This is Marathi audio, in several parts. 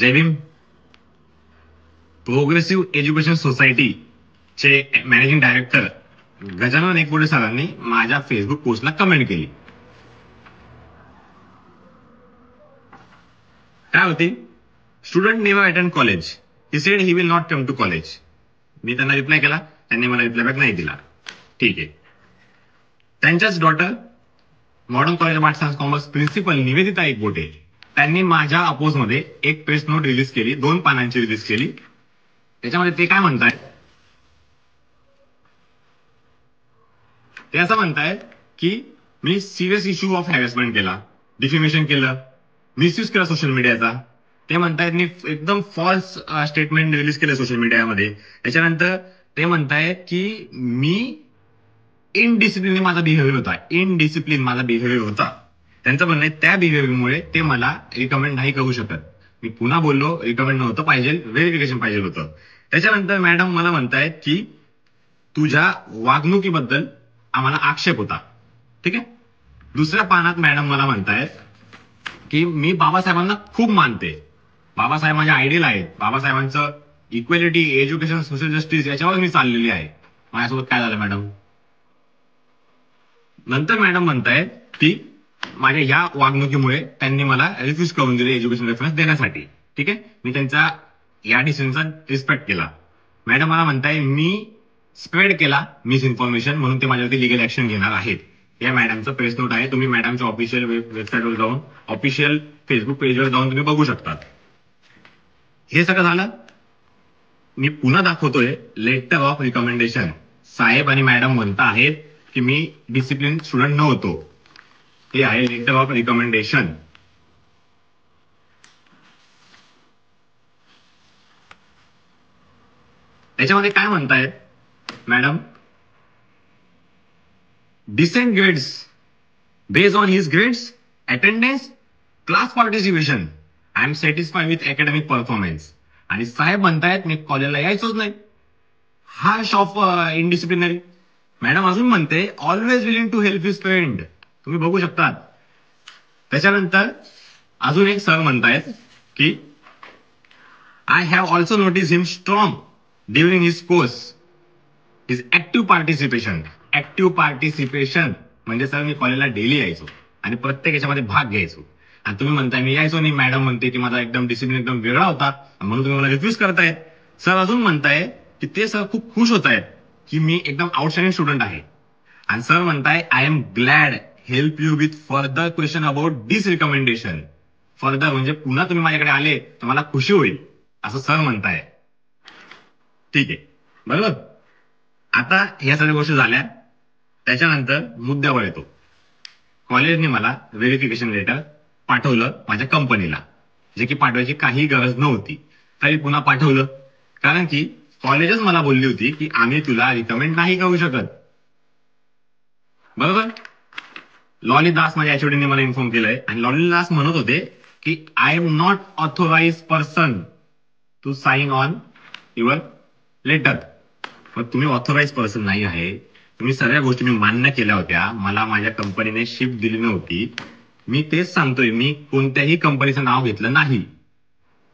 जय भीम. प्रोग्रेसिव्ह एज्युकेशन सोसायटीचे मॅनेजिंग डायरेक्टर गजानन एकबोटे सरांनी माझ्या फेसबुक पोस्टला कमेंट केली. काय होती? Student never attend college. He said he will not come to college. मी त्यांना रिप्लाय केला, त्यांनी मला रिप्लाय बॅक नाही दिला. ठीक आहे. त्यांच्याच daughter modern college of arts science commerce principal Nivedita Ekbote त्यांनी माझ्या अपोज मध्ये एक प्रेस नोट रिलीज केली, 2 पानांची रिलीज केली. त्याच्यामध्ये ते काय म्हणतायत, ते असं म्हणतायत की मी सिरियस इश्यू ऑफ हॅरेसमेंट केला, डिफेमेशन केलं, मिसयूज केला सोशल मीडियाचा. ते म्हणतायत मी एकदम फॉल्स स्टेटमेंट रिलीज केलं सोशल मीडियामध्ये. त्याच्यानंतर ते म्हणतायत की मी इनडिसिप्लिन माझा बिहेवियर होता, इनडिसिप्लिन माझा बिहेवियर होता. त्यांचं म्हणणं आहे त्या बिहेवियरमुळे ते मला रिकमेंड नाही करू शकत. मी पुन्हा बोललो, रिकमेंड नव्हतं पाहिजे, व्हेरिफिकेशन पाहिजे होतं. त्याच्यानंतर मॅडम मला म्हणतायत की तुझ्या वागणुकीबद्दल आम्हाला आक्षेप होता. ठीक आहे. दुसऱ्या पानात मॅडम मला म्हणतायत की मी बाबासाहेबांना खूप मानते, बाबासाहेब माझे आयडियल आहेत, बाबासाहेबांचं इक्वेलिटी, एज्युकेशन, सोशल जस्टिस याच्यावर मी चाललेली आहे. माझ्यासोबत काय झालं मॅडम? नंतर मॅडम म्हणतायत की माझ्या या वागणुकीमुळे त्यांनी मला रिफ्यूज करून दिले एज्युकेशन रेफरन्स देण्यासाठी. ठीक आहे. मी त्यांचा या डिसिजनचा रिस्पेक्ट केला. मॅडम मला म्हणताय मी स्प्रेड केला मिस इन्फॉर्मेशन, म्हणून ते माझ्यावरती लिगल ऍक्शन घेणार आहेत. या मॅडमचं प्रेस नोट आहे, तुम्ही मॅडमच्या ऑफिशियल वेबसाईटवर जाऊन, ऑफिशियल फेसबुक पेजवर जाऊन तुम्ही बघू शकता. हे सगळं झालं. मी पुन्हा दाखवतोय लेटर ऑफ रिकमेंडेशन. साहेब आणि मॅडम म्हणता आहेत की मी डिसिप्लिन स्टुडंट नव्हतो. हे आहे लेटर ऑफ रिकमेंडेशन. त्याच्यामध्ये काय म्हणतायत madam? Decent grades based on his grades, attendance, class participation. I am satisfied with academic performance. आणि साहेब म्हणतायत मी कॉलेजला यायचोच नाही. Harsh of इनडिसिप्लिनरी. मॅडम अजून म्हणते always willing to help his friend. तुम्ही बघू शकता. त्याच्यानंतर अजून एक सर म्हणतायत की I have also notice him strong during his course, his active participation. Active participation म्हणजे सर मी कॉलेजला डेली यायचो आणि प्रत्येक याच्यामध्ये भाग घ्यायचो. आणि तुम्ही म्हणताय मी यायचो नाही. मॅडम म्हणते की माझा एकदम डिसिप्लिन एकदम वेगळा होता म्हणून तुम्ही मला रिफ्यूज करतायत. सर अजून म्हणताय की ते सर खूप खुश होत आहेत की मी एकदम आउटस्टँडिंग स्टुडंट आहे. आणि सर म्हणताय I am glad help you with further question about this recommendation. Further म्हणजे पुन्हा तुम्ही माझ्याकडे आले तर मला खुशी होईल असं सर म्हणताय. ठीक आहे, बरोबर. आता ह्या सगळ्या गोष्टी झाल्या. त्याच्यानंतर मुद्द्यावर येतो. कॉलेजने मला व्हेरिफिकेशन लेटर पाठवलं माझ्या कंपनीला, जे की पाठवायची काही गरज नव्हती, तरी पुन्हा पाठवलं. कारण की कॉलेजच मला बोलली होती की आम्ही तुला रिकमेंड नाही करू शकत. बरोबर. लॉली दास माझ्या एचओडीने मला इन्फॉर्म केलंय आणि लॉली दास म्हणत होते की I am not authorize person to sign on your letter. पण तुम्ही ऑथोराइज पर्सन नाही आहे. तुम्ही सगळ्या गोष्टी मी मान्य केल्या होत्या. मला माझ्या कंपनीने शिफ्ट दिली नव्हती. मी तेच सांगतोय, मी कोणत्याही कंपनीचं नाव घेतलं नाही.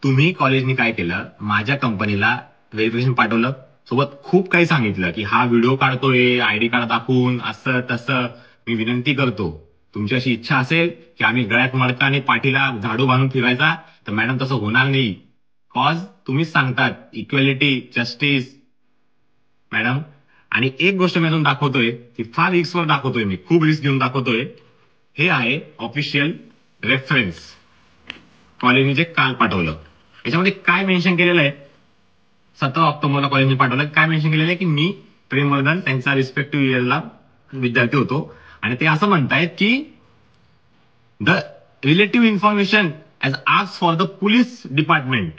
तुम्ही कॉलेजने काय केलं, माझ्या कंपनीला व्हेरिफिकेशन पाठवलं, सोबत खूप काही सांगितलं की हा व्हिडिओ काढतोय आयडी कार्ड दाखवून, असं तसं. मी विनंती करतो, तुमची अशी इच्छा असेल की आम्ही गळ्यात मडका आणि पाठीला झाडू बांधून फिरायचा, तर मॅडम तसं होणार नाही. कॉज तुम्हीच सांगतात इक्वेलिटी, जस्टिस. मॅडम आणि एक गोष्ट मी अजून दाखवतोय, ती फार रिस्कवर दाखवतोय, मी खूप रिस्क घेऊन दाखवतोय. हे आहे ऑफिशियल रेफरन्स. कॉलेजने जे काल पाठवलं याच्यामध्ये काय मेन्शन केलेलं आहे, 17 ऑक्टोबरला कॉलेजने पाठवलं. काय मेन्शन केलेलं आहे की मी प्रेमवर्धन त्यांचा रिस्पेक्टिव्ह इयरला विद्यार्थी होतो. आणि ते असं म्हणतायत की the relative information as asked for the police department.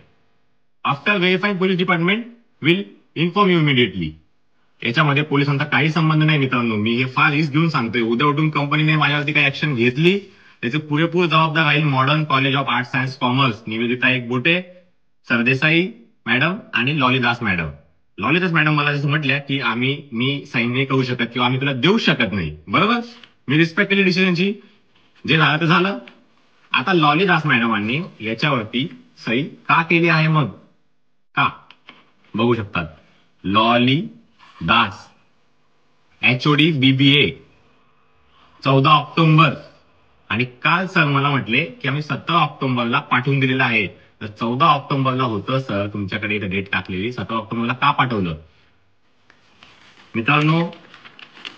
After verifying police department will inform you immediately. याच्यामध्ये पोलिसांचा काही संबंध नाही मित्रांनो. मी हे फार रिस्क घेऊन सांगतोय. उद्या उठून कंपनीने माझ्यावरती काही ऍक्शन घेतली त्याचे पुरेपूर जबाबदार राहील modern college of arts science commerce, Nivedita Ekbote, Sardesai madam आणि लॉलीदास मॅडम. लॉलीदास मॅडम मला जसं म्हटल्या की मी साईन नाही करू शकत किंवा आम्ही तुला देऊ शकत नाही. बरोबर. मी रिस्पेक्ट केली डिसिजनची. जे झालं ते झालं. आता लॉलीदास मॅडमांनी याच्यावरती सही का केली आहे मग? का? बघू शकतात. Lolly Das, HOD BBA, 14 October. आणि काल सर मला म्हटले की आम्ही 17 ऑक्टोबरला पाठवून दिलेलं आहे. तर 14 ऑक्टोबरला होतं सर, तुमच्याकडे इथे डेट टाकलेली. 17 ऑक्टोबरला का पाठवलं? मित्रांनो,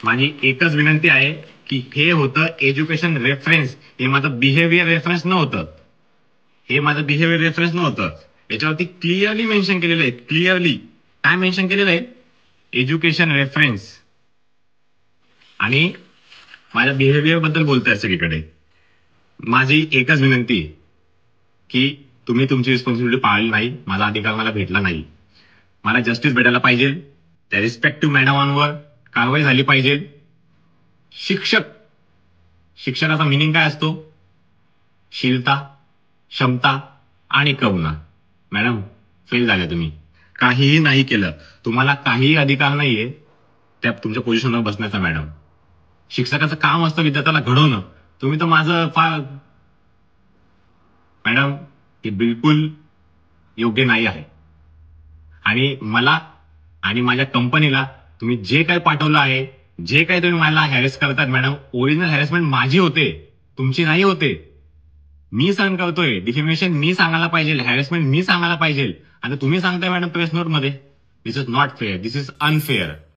माझी एकच विनंती आहे की हे होतं एज्युकेशन रेफरन्स, हे माझं बिहेवियर रेफरन्स नव्हतं. हे माझं बिहेवियर रेफरन्स नव्हतं. याच्यावरती क्लिअरली मेन्शन केलेलं आहे. क्लिअरली काय मेन्शन केलेलं आहे? Education reference. आणि माझ्या बिहेवियर बद्दल बोलताय सगळीकडे. माझी एकच विनंती आहे की तुम्ही तुमची रिस्पॉन्सिबिलिटी पाळली नाही, माझा अधिकार मला भेटला नाही. मला जस्टिस भेटायला पाहिजे. त्या रिस्पेक्टिव्ह मॅडमांवर कारवाई झाली पाहिजे. शिक्षक, शिक्षणाचा मिनिंग काय असतो? शीलता, क्षमता आणि करुणा. मॅडम, फेल झाले तुम्ही. काहीही नाही केलं. तुम्हाला काहीही अधिकार नाहीये त्या तुमच्या पोझिशनवर बसण्याचा. मॅडम, शिक्षकाचं काम असतं विद्यार्थ्याला घडवणं. तुम्ही तर माझं फार. मॅडम, हे बिलकुल योग्य नाही आहे. आणि मला आणि माझ्या कंपनीला तुम्ही जे काही पाठवलं आहे, जे काही तुम्ही मला हॅरेस करतात मॅडम, ओरिजिनल हॅरेसमेंट माझी होते, तुमची नाही होते. मी सहन करतोय. डिफेमेशन मी सांगायला पाहिजे, हॅरेसमेंट मी सांगायला पाहिजे. आणि तुम्ही सांगताय मॅडम प्रेस नोट मध्ये. This is not fair, this is unfair.